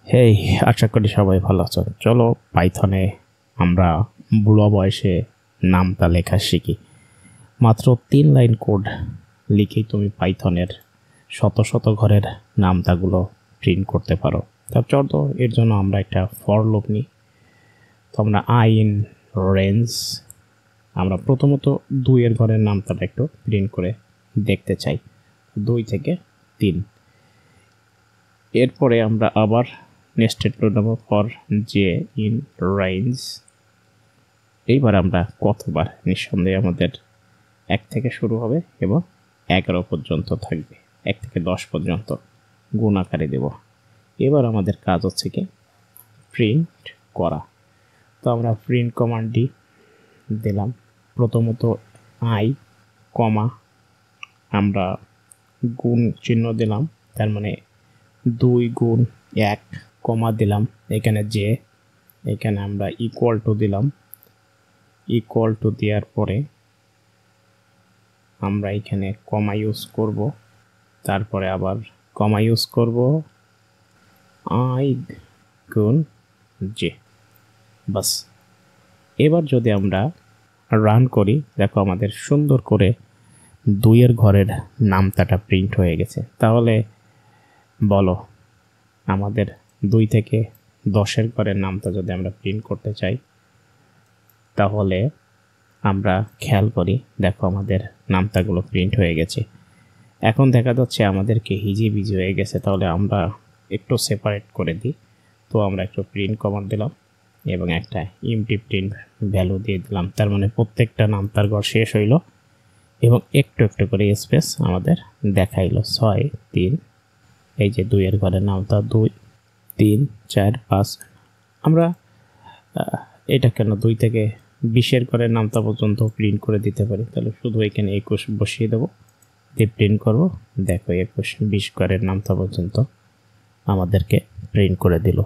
হেই, আশা করি সবাই ভালো আছো। চলো পাইথনে আমরা বুড়ো বয়সে নামটা লেখা শিখি। মাত্র 3 লাইন কোড লিখেই তুমি পাইথনের শত শত ঘরের নামতাগুলো প্রিন্ট করতে পারো। তার চলো এর জন্য আমরা একটা ফর লুপ নিই। তো আমরা ইন রেঞ্জ আমরা প্রথমত 2 এর ঘরের নামতাটা একটু প্রিন্ট করে দেখতে চাই, 2 থেকে 3। এরপরে আমরা আবার নেস্টেড লুপ নেব ফর জে ইন রেঞ্জ। এইবার আমরা কতবার, নিঃসন্দেহে আমাদের 1 থেকে শুরু হবে এবং 11 পর্যন্ত থাকবে, 1 থেকে 10 পর্যন্ত গুণ আকারে দেব। এবার আমাদের কাজ হচ্ছে কি প্রিন্ট করা। তো আমরা প্রিন্ট কমান্ডটি দিলাম। প্রথমত আই কমা আমরা গুণ চিহ্ন দিলাম, তার মানে 2 গুণ 1 কমা দিলাম, এখানে যে এখানে আমরা ইকুয়াল টু দিলাম। ইকুয়াল টু দেওয়ার পরে আমরা এখানে কমা ইউজ করব, তারপরে আবার কমা ইউজ করব আই গুণ জে, বাস। এবার যদি আমরা রান করি, দেখো আমাদের সুন্দর করে 2 এর ঘরের নামতাটা প্রিন্ট হয়ে গেছে। তাহলে বলো, আমাদের 2 থেকে 10 এর ঘরের নামতা যদি আমরা প্রিন্ট করতে চাই, তাহলে আমরা খেয়াল করি, দেখো আমাদের নামতাগুলো প্রিন্ট হয়ে গেছে। এখন দেখা যাচ্ছে আমাদেরকে হিজিবিজি হয়ে গেছে, তাহলে আমরা একটু সেপারেট করে দিই। তো আমরা একটু প্রিন্ট কমান্ড দিলাম এবং একটা এমটি প্রিন্ট ভ্যালু দিয়ে দিলাম, তার মানে প্রত্যেকটা নামতার ঘর শেষ হইল এবং একটু একটু করে স্পেস আমাদের দেখাইলো 6 3। এই যে 2 এর ঘরের নামতা 2 3 4 5। আমরা এটা কেন 2 থেকে 20 এর ঘরের নামতা পর্যন্ত প্রিন্ট করে দিতে পারি। তাহলে শুধু এখানে 21 বসিয়ে দেবো, দিয়ে প্রিন্ট করব। দেখো 21 20 ঘরের নামতা পর্যন্ত আমাদেরকে প্রিন্ট করে দিল।